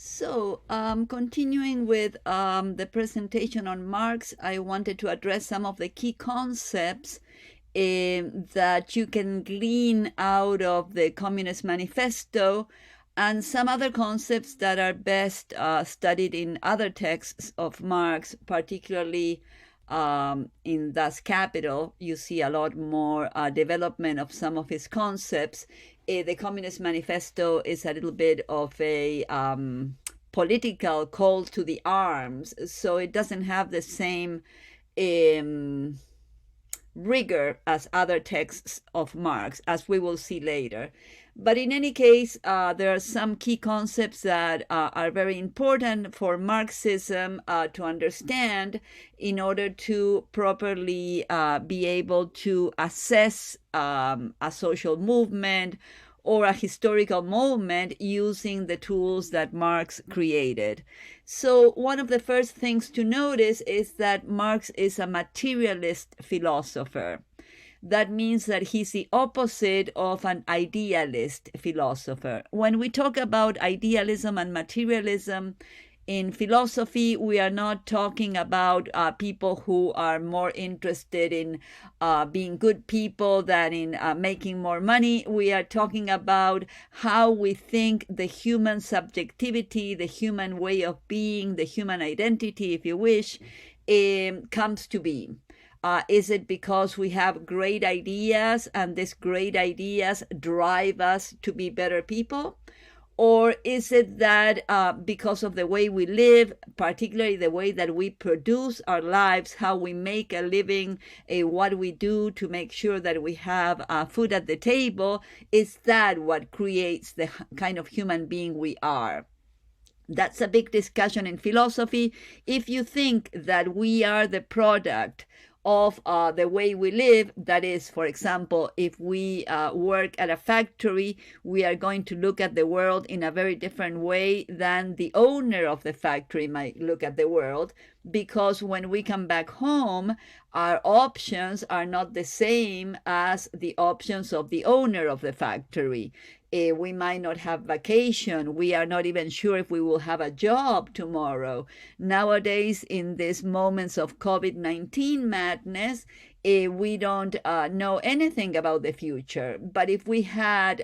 So, continuing with the presentation on Marx, I wanted to address some of the key concepts that you can glean out of the Communist Manifesto and some other concepts that are best studied in other texts of Marx, particularly in Das Capital. You see a lot more development of some of his concepts. The Communist Manifesto is a little bit of a political call to the arms, so it doesn't have the same rigor as other texts of Marx, as we will see later. But in any case, there are some key concepts that are very important for Marxism to understand in order to properly be able to assess a social movement or a historical moment using the tools that Marx created. So one of the first things to notice is that Marx is a materialist philosopher. That means that he's the opposite of an idealist philosopher. When we talk about idealism and materialism, in philosophy, we are not talking about people who are more interested in being good people than in making more money. We are talking about how we think the human subjectivity, the human way of being, the human identity, if you wish, comes to be. Is it because we have great ideas and these great ideas drive us to be better people? Or is it that because of the way we live, particularly the way that we produce our lives, how we make a living, what we do to make sure that we have food at the table, is that what creates the kind of human being we are? That's a big discussion in philosophy. If you think that we are the product of the way we live, that is, for example, if we work at a factory, we are going to look at the world in a very different way than the owner of the factory might look at the world, because when we come back home, our options are not the same as the options of the owner of the factory. We might not have vacation. We are not even sure if we will have a job tomorrow. Nowadays, in these moments of COVID-19 madness, we don't know anything about the future. But if we had,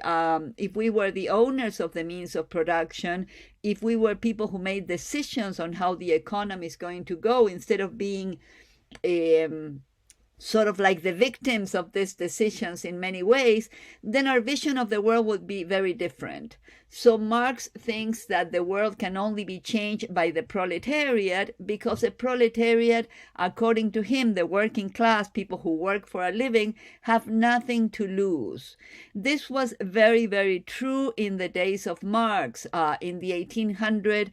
if we were the owners of the means of production, if we were people who made decisions on how the economy is going to go, instead of being sort of like the victims of these decisions in many ways, then our vision of the world would be very different. So Marx thinks that the world can only be changed by the proletariat, because the proletariat, according to him, the working class, people who work for a living, have nothing to lose. This was very, very true in the days of Marx. In the 1800s,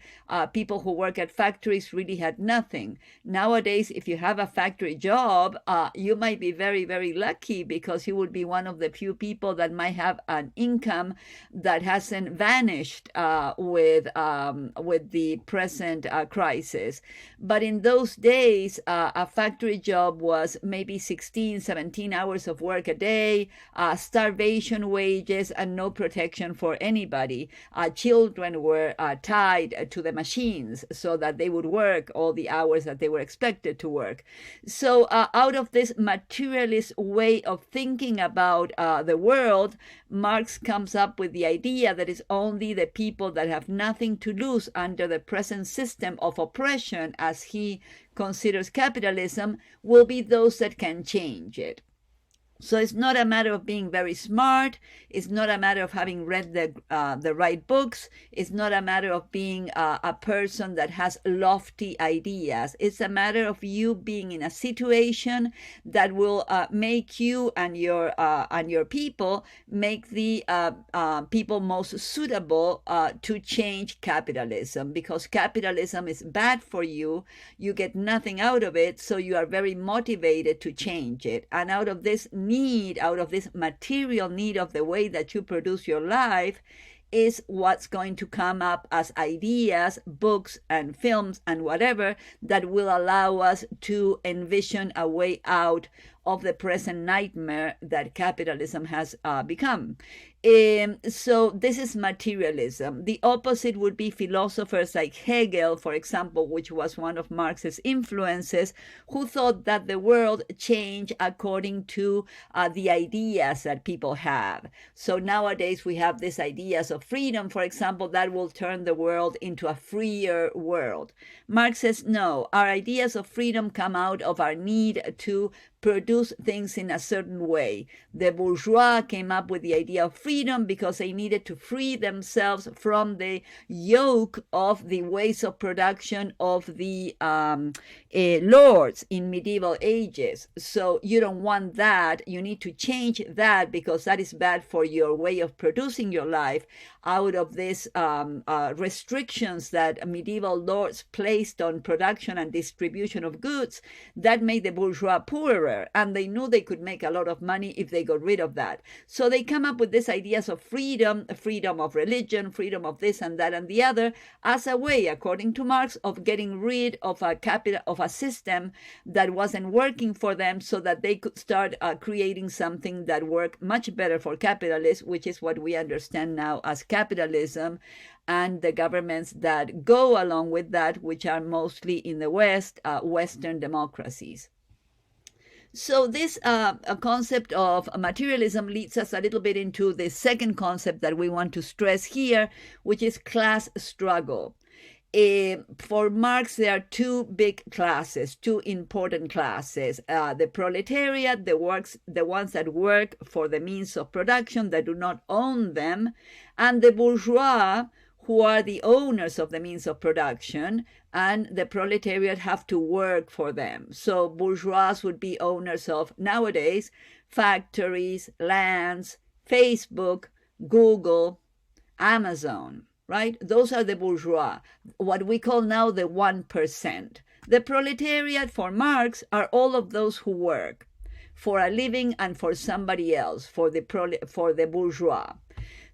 people who work at factories really had nothing. Nowadays, if you have a factory job, you might be very, very lucky, because you would be one of the few people that might have an income that hasn't vanished with the present crisis. But in those days, a factory job was maybe 16, 17 hours of work a day, starvation wages, and no protection for anybody. Children were tied to the machines so that they would work all the hours that they were expected to work. So out of this materialist way of thinking about the world, Marx comes up with the idea that it's only the people that have nothing to lose under the present system of oppression, as he considers capitalism, will be those that can change it. So it's not a matter of being very smart. It's not a matter of having read the right books. It's not a matter of being a person that has lofty ideas. It's a matter of you being in a situation that will make you and your people, make the people most suitable to change capitalism, because capitalism is bad for you. You get nothing out of it, so you are very motivated to change it. And out of this need, out of this material need of the way that you produce your life, is what's going to come up as ideas, books, and films, and whatever that will allow us to envision a way out of the present nightmare that capitalism has become. So this is materialism. The opposite would be philosophers like Hegel, for example, which was one of Marx's influences, who thought that the world changed according to the ideas that people have. So nowadays we have these ideas of freedom, for example, that will turn the world into a freer world. Marx says, no, our ideas of freedom come out of our need to produce things in a certain way. The bourgeois came up with the idea of freedom because they needed to free themselves from the yoke of the ways of production of the lords in medieval ages. So you don't want that. You need to change that because that is bad for your way of producing your life out of these restrictions that medieval lords placed on production and distribution of goods. That made the bourgeois poorer, and they knew they could make a lot of money if they got rid of that. So they come up with these ideas of freedom, freedom of religion, freedom of this and that and the other, as a way, according to Marx, of getting rid of a system that wasn't working for them, so that they could start creating something that worked much better for capitalists, which is what we understand now as capitalism, and the governments that go along with that, which are mostly in the West, Western democracies. So this concept of materialism leads us a little bit into the second concept that we want to stress here, which is class struggle. For Marx, there are two big classes, two important classes: the proletariat, the ones that work for the means of production, that do not own them, and the bourgeois, who are the owners of the means of production, and the proletariat have to work for them. So bourgeois would be owners of, nowadays, factories, lands, Facebook, Google, Amazon, right? Those are the bourgeois, what we call now the 1%. The proletariat for Marx are all of those who work for a living and for somebody else, for the bourgeois.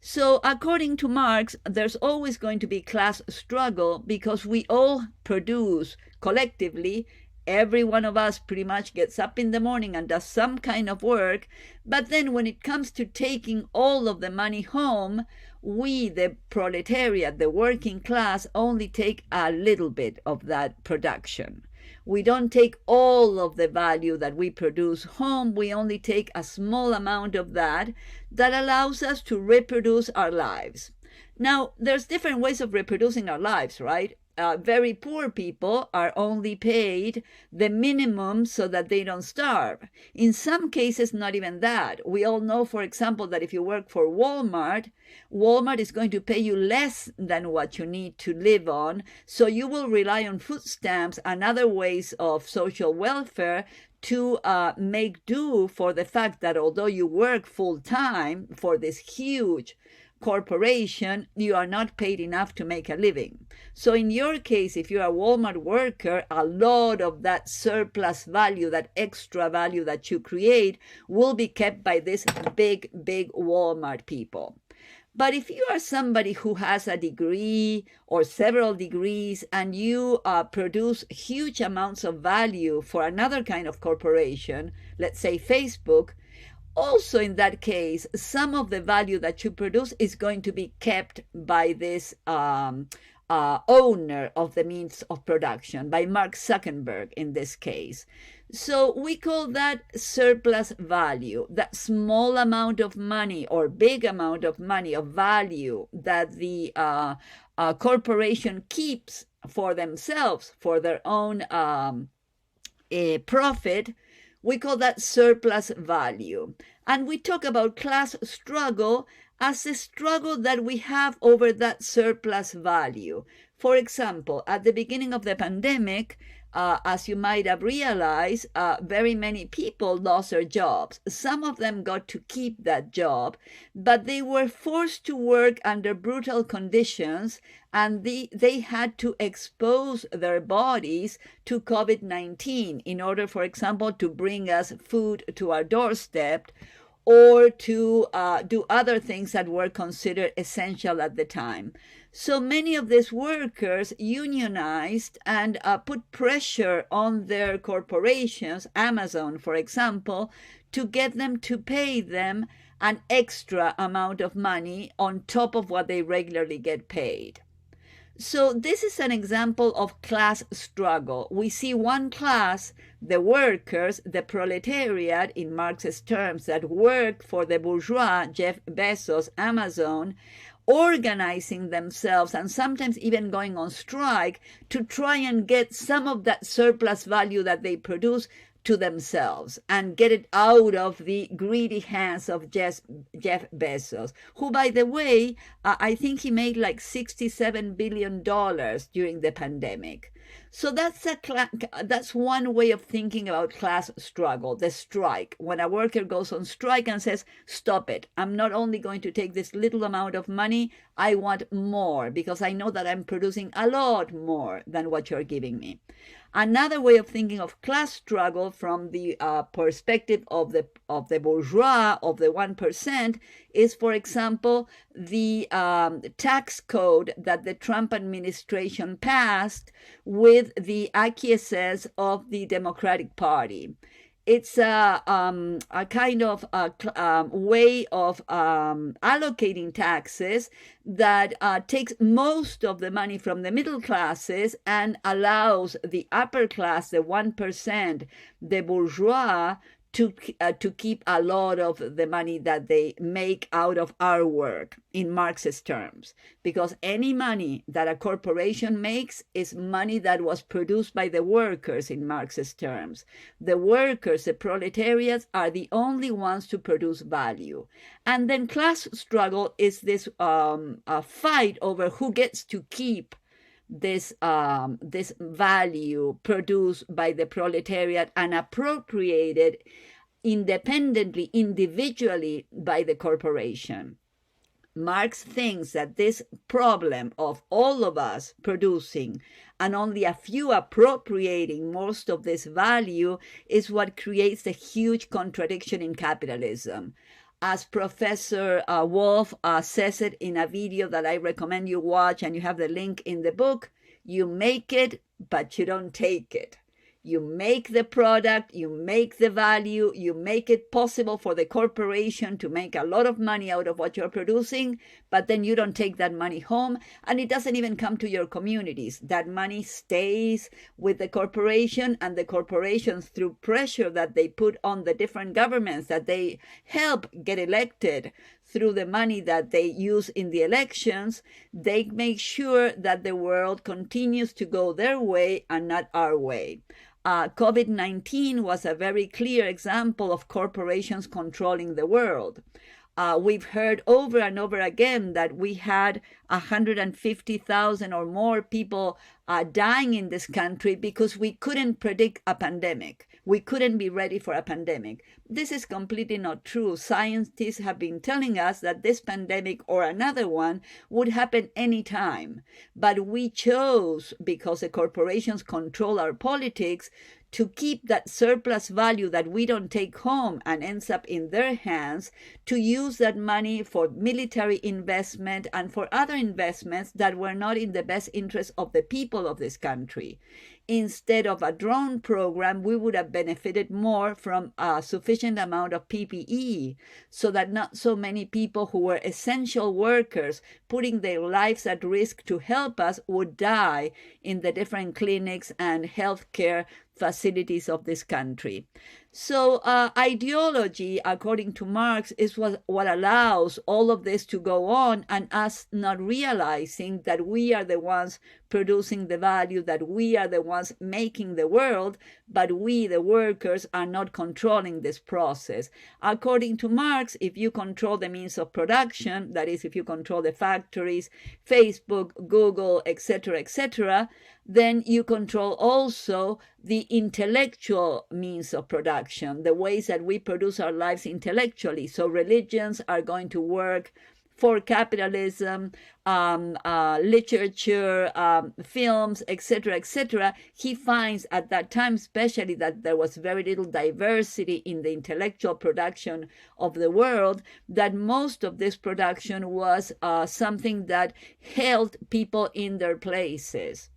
So according to Marx, there's always going to be class struggle because we all produce collectively. Every one of us pretty much gets up in the morning and does some kind of work. But then when it comes to taking all of the money home, we, the proletariat, the working class, only take a little bit of that production. We don't take all of the value that we produce home. We only take a small amount of that allows us to reproduce our lives. Now, there's different ways of reproducing our lives, right? Very poor people are only paid the minimum so that they don't starve. In some cases, not even that. We all know, for example, that if you work for Walmart, Walmart is going to pay you less than what you need to live on. So you will rely on food stamps and other ways of social welfare to make do for the fact that although you work full time for this huge corporation, you are not paid enough to make a living. So in your case, if you're a Walmart worker, a lot of that surplus value, that extra value that you create, will be kept by these big Walmart people. But if you are somebody who has a degree or several degrees and you produce huge amounts of value for another kind of corporation, let's say Facebook, also in that case, some of the value that you produce is going to be kept by this owner of the means of production, by Mark Zuckerberg in this case. So we call that surplus value, that small amount of money or big amount of money, of value that the corporation keeps for themselves, for their own profit. We call that surplus value. And we talk about class struggle as a struggle that we have over that surplus value. For example, at the beginning of the pandemic, as you might have realized, very many people lost their jobs. Some of them got to keep that job, but they were forced to work under brutal conditions, and they had to expose their bodies to COVID-19 in order, for example, to bring us food to our doorstep, or to do other things that were considered essential at the time. So many of these workers unionized and put pressure on their corporations, Amazon, for example, to get them to pay them an extra amount of money on top of what they regularly get paid. So this is an example of class struggle. We see one class, the workers, the proletariat in Marx's terms, that work for the bourgeois, Jeff Bezos, Amazon, organizing themselves and sometimes even going on strike to try and get some of that surplus value that they produce to themselves and get it out of the greedy hands of Jeff Bezos, who, by the way, I think he made like $67 billion during the pandemic. So that's one way of thinking about class struggle, the strike. When a worker goes on strike and says, stop it, I'm not only going to take this little amount of money, I want more because I know that I'm producing a lot more than what you're giving me. Another way of thinking of class struggle from the perspective of the bourgeois, of the 1%, is, for example, the tax code that the Trump administration passed with the acquiescence of the Democratic Party. It's a kind of way of allocating taxes that takes most of the money from the middle classes and allows the upper class, the 1%, the bourgeois, to keep a lot of the money that they make out of our work, in Marxist terms. Because any money that a corporation makes is money that was produced by the workers, in Marxist terms. The workers, the proletariats, are the only ones to produce value. And then class struggle is this fight over who gets to keep this value produced by the proletariat and appropriated independently, individually by the corporation. Marx thinks that this problem of all of us producing and only a few appropriating most of this value is what creates the huge contradiction in capitalism. As Professor Wolf says it in a video that I recommend you watch, and you have the link in the book, you make it, but you don't take it. You make the product, you make the value, you make it possible for the corporation to make a lot of money out of what you're producing, but then you don't take that money home, and it doesn't even come to your communities. That money stays with the corporation, and the corporations, through pressure that they put on the different governments that they help get elected through the money that they use in the elections, they make sure that the world continues to go their way and not our way. COVID-19 was a very clear example of corporations controlling the world. We've heard over and over again that we had 150,000 or more people dying in this country because we couldn't predict a pandemic. We couldn't be ready for a pandemic. This is completely not true. Scientists have been telling us that this pandemic or another one would happen anytime. But we chose, because the corporations control our politics, to keep that surplus value that we don't take home and ends up in their hands, to use that money for military investment and for other investments that were not in the best interest of the people of this country. Instead of a drone program, we would have benefited more from a sufficient amount of PPE, so that not so many people who were essential workers putting their lives at risk to help us would die in the different clinics and healthcare facilities of this country. So ideology, according to Marx, is what allows all of this to go on, and us not realizing that we are the ones producing the value, that we are the ones making the world, but we, the workers, are not controlling this process. According to Marx, if you control the means of production, that is, if you control the factories, Facebook, Google, etc., then you control also the intellectual means of production, the ways that we produce our lives intellectually. So religions are going to work for capitalism, literature, films, etc. He finds at that time, especially, that there was very little diversity in the intellectual production of the world, that most of this production was something that held people in their places.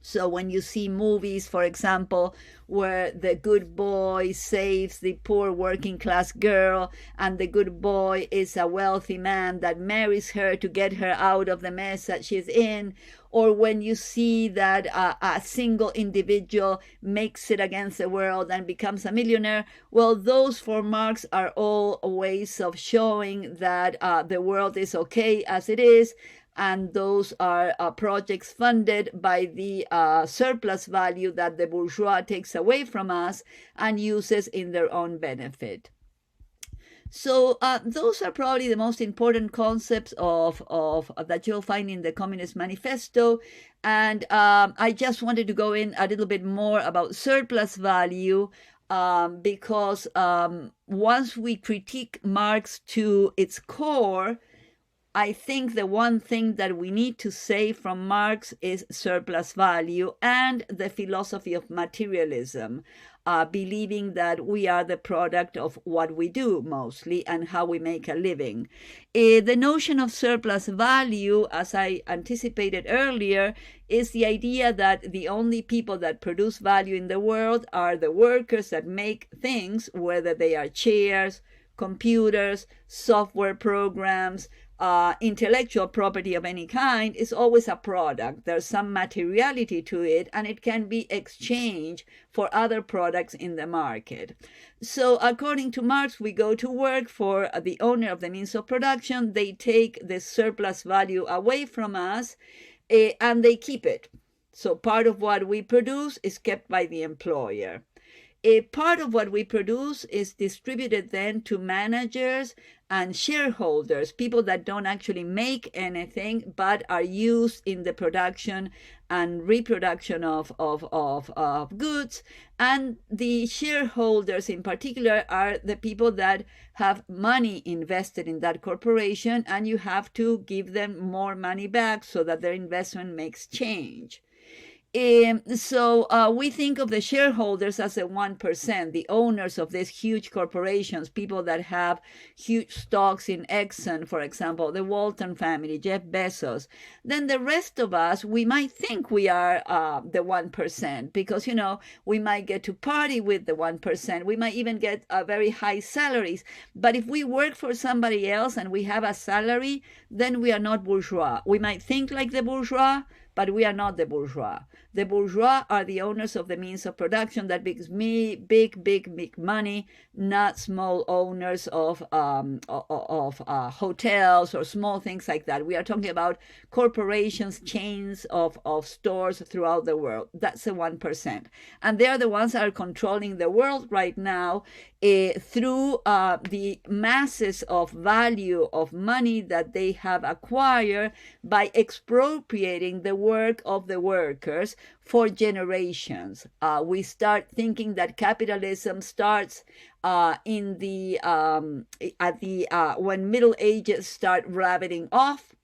So when you see movies, for example, where the good boy saves the poor working class girl, and the good boy is a wealthy man that marries her to get her out of the mess that she's in, or when you see that a single individual makes it against the world and becomes a millionaire, well, those for Marx are all ways of showing that the world is okay as it is, and those are projects funded by the surplus value that the bourgeois takes away from us and uses in their own benefit. So those are probably the most important concepts of that you'll find in the Communist Manifesto. And I just wanted to go in a little bit more about surplus value, because once we critique Marx to its core, I think the one thing that we need to say from Marx is surplus value and the philosophy of materialism, believing that we are the product of what we do mostly and how we make a living. The notion of surplus value, as I anticipated earlier, is the idea that the only people that produce value in the world are the workers that make things, whether they are chairs, computers, software programs, intellectual property of any kind. Is always a product. There's some materiality to it, and it can be exchanged for other products in the market. So according to Marx, we go to work for the owner of the means of production. They take the surplus value away from us, and they keep it. So part of what we produce is kept by the employer. A part of what we produce is distributed then to managers and shareholders, people that don't actually make anything but are used in the production and reproduction of goods. And the shareholders in particular are the people that have money invested in that corporation, and you have to give them more money back so that their investment makes change. So we think of the shareholders as the 1%, the owners of these huge corporations, people that have huge stocks in Exxon, for example, the Walton family, Jeff Bezos. Then the rest of us, we might think we are the 1%, because, we might get to party with the 1%. We might even get very high salaries. But if we work for somebody else and we have a salary, then we are not bourgeois. We might think like the bourgeois, but we are not the bourgeois. The bourgeois are the owners of the means of production that makes me big money, not small owners of hotels or small things like that. We are talking about corporations, chains of stores throughout the world. That's the 1%. And they are the ones that are controlling the world right now through the masses of value of money that they have acquired by expropriating the work of the workers for generations. We start thinking that capitalism starts when Middle Ages start rabbiting off.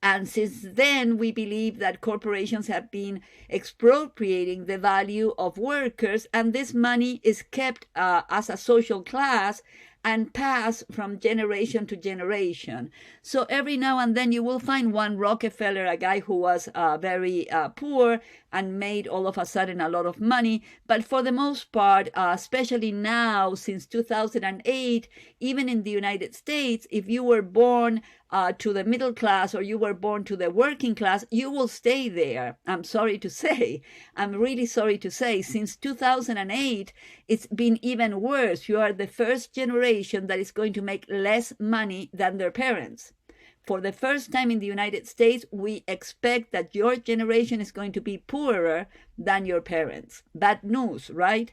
And since then, we believe that corporations have been expropriating the value of workers, and this money is kept as a social class and pass from generation to generation. So every now and then you will find one Rockefeller, a guy who was very poor and made all of a sudden a lot of money. But for the most part, especially now since 2008, even in the United States, if you were born to the middle class or you were born to the working class, you will stay there. I'm really sorry to say, since 2008, it's been even worse. You are the first generation that is going to make less money than their parents. For the first time in the United States, we expect that your generation is going to be poorer than your parents. Bad news, right?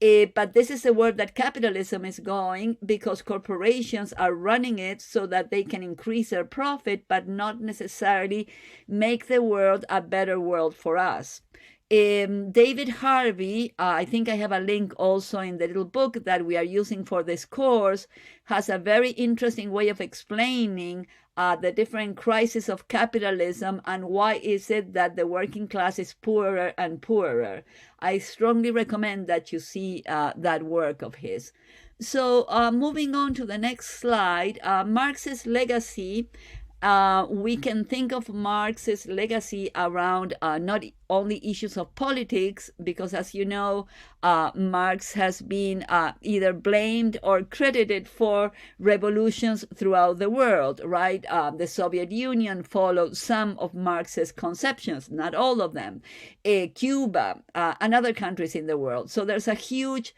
But this is the world that capitalism is going, because corporations are running it so that they can increase their profit, but not necessarily make the world a better world for us. David Harvey, I think I have a link also in the little book that we are using for this course, has a very interesting way of explaining the different crises of capitalism and why is it that the working class is poorer and poorer. I strongly recommend that you see that work of his. So moving on to the next slide, Marx's legacy we can think of Marx's legacy around not only issues of politics, because as you know, Marx has been either blamed or credited for revolutions throughout the world, right? The Soviet Union followed some of Marx's conceptions, not all of them. Cuba and other countries in the world. So there's a huge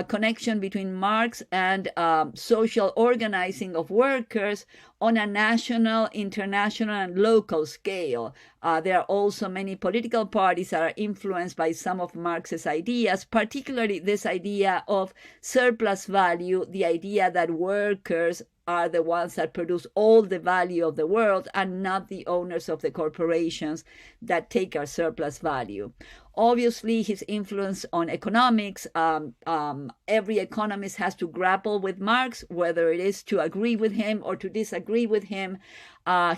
connection between Marx and social organizing of workers on a national, international, and local scale. There are also many political parties that are influenced by some of Marx's ideas, particularly this idea of surplus value, the idea that workers are the ones that produce all the value of the world and not the owners of the corporations that take our surplus value. Obviously, his influence on economics, every economist has to grapple with Marx, whether it is to agree with him or to disagree with him.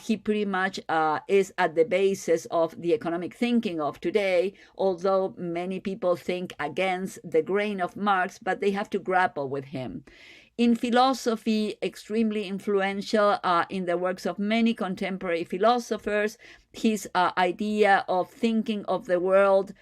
He pretty much is at the basis of the economic thinking of today, although many people think against the grain of Marx, but they have to grapple with him. In philosophy, extremely influential in the works of many contemporary philosophers, his idea of thinking of the world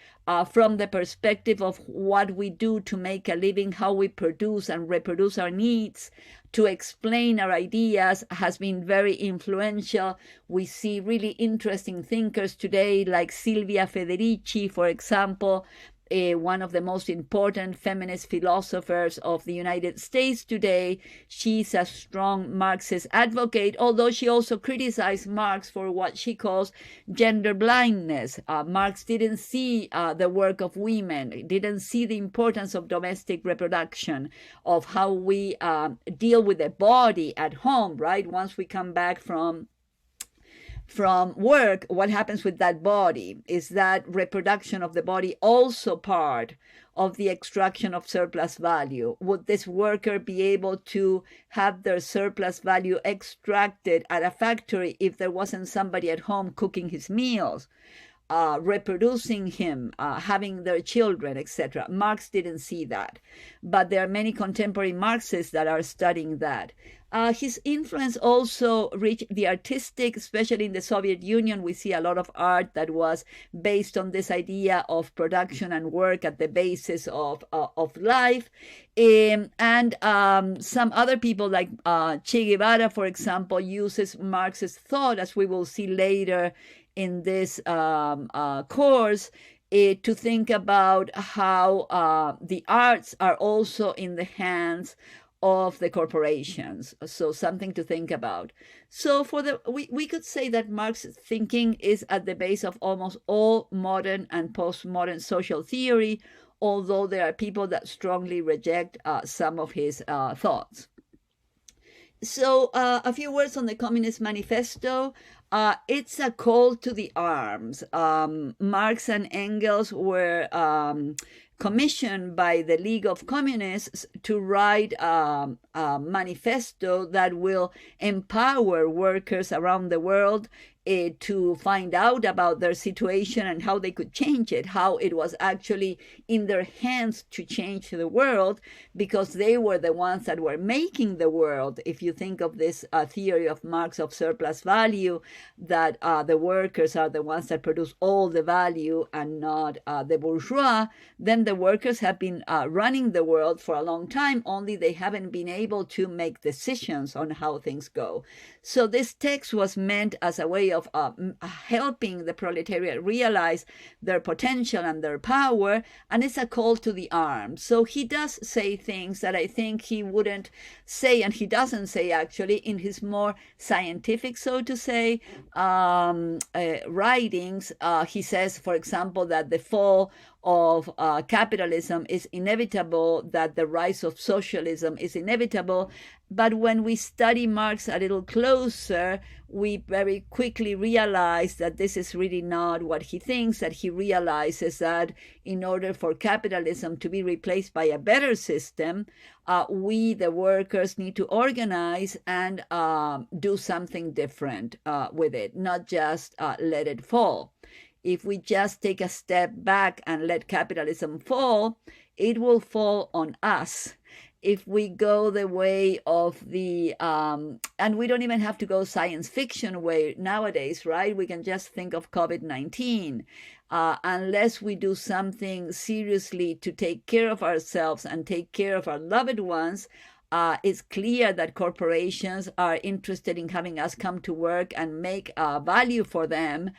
from the perspective of what we do to make a living, how we produce and reproduce our needs, to explain our ideas, has been very influential. We see really interesting thinkers today like Silvia Federici, for example, one of the most important feminist philosophers of the United States today. She's a strong Marxist advocate, although she also criticized Marx for what she calls gender blindness. Marx didn't see the work of women, didn't see the importance of domestic reproduction, of how we deal with the body at home, right? Once we come back from work, what happens with that body? Is that reproduction of the body also part of the extraction of surplus value? Would this worker be able to have their surplus value extracted at a factory if there wasn't somebody at home cooking his meals, reproducing him, having their children, etc.? Marx didn't see that, but there are many contemporary Marxists that are studying that. His influence also reached the artistic, especially in the Soviet Union. We see a lot of art that was based on this idea of production and work at the basis of life. And some other people like Che Guevara, for example, uses Marx's thought, as we will see later in this course, to think about how the arts are also in the hands of the corporations. So something to think about. So we could say that Marx's thinking is at the base of almost all modern and postmodern social theory, although there are people that strongly reject some of his thoughts. So a few words on the Communist Manifesto. It's a call to the arms. Marx and Engels were commissioned by the League of Communists to write a manifesto that will empower workers around the world to find out about their situation and how they could change it, how it was actually in their hands to change the world, because they were the ones that were making the world. If you think of this theory of Marx of surplus value, that the workers are the ones that produce all the value and not the bourgeois, then the workers have been running the world for a long time, only they haven't been able to make decisions on how things go. So this text was meant as a way of helping the proletariat realize their potential and their power, and it's a call to the arms. So he does say things that I think he wouldn't say, and he doesn't say actually in his more scientific, so to say, writings. He says, for example, that the fall of capitalism is inevitable, that the rise of socialism is inevitable. But when we study Marx a little closer, we very quickly realize that this is really not what he thinks, that he realizes that in order for capitalism to be replaced by a better system, we, the workers, need to organize and do something different with it, not just let it fall. If we just take a step back and let capitalism fall, it will fall on us. if we go the way of the and we don't even have to go science fiction way nowadays, right? We can just think of COVID-19. Unless we do something seriously to take care of ourselves and take care of our loved ones, it's clear that corporations are interested in having us come to work and make value for them,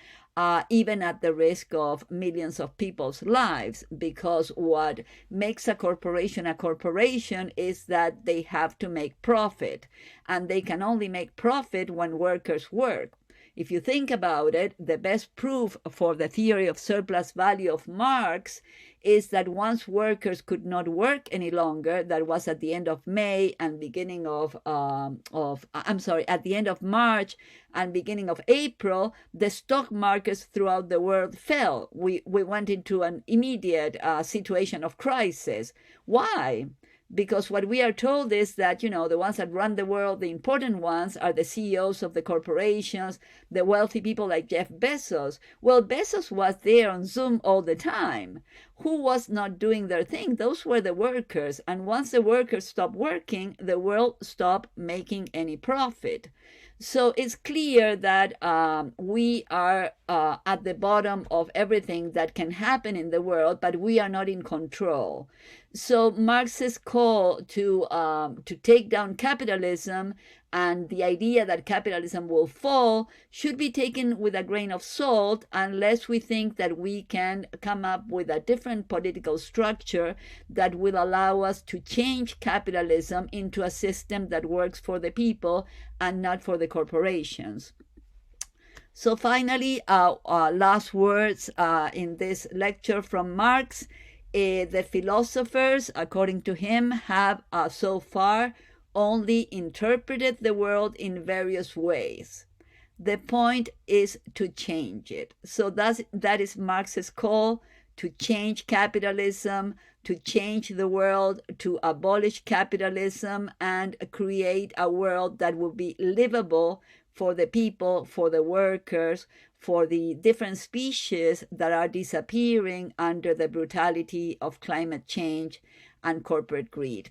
even at the risk of millions of people's lives, because what makes a corporation is that they have to make profit, and they can only make profit when workers work. If you think about it, the best proof for the theory of surplus value of Marx is that once workers could not work any longer, that was at the end of May and beginning at the end of March and beginning of April, the stock markets throughout the world fell. We went into an immediate situation of crisis. Why? Because what we are told is that, the ones that run the world, the important ones, are the CEOs of the corporations, the wealthy people like Jeff Bezos. Well, Bezos was there on Zoom all the time. Who was not doing their thing? Those were the workers. And once the workers stopped working, the world stopped making any profit. So it's clear that we are at the bottom of everything that can happen in the world, but we are not in control. So Marx's call to take down capitalism and the idea that capitalism will fall should be taken with a grain of salt, unless we think that we can come up with a different political structure that will allow us to change capitalism into a system that works for the people and not for the corporations. So finally, last words in this lecture from Marx. The philosophers, according to him, have so far only interpreted the world in various ways. The point is to change it. So that is Marx's call: to change capitalism, to change the world, to abolish capitalism, and create a world that will be livable for the people, for the workers, for the different species that are disappearing under the brutality of climate change and corporate greed.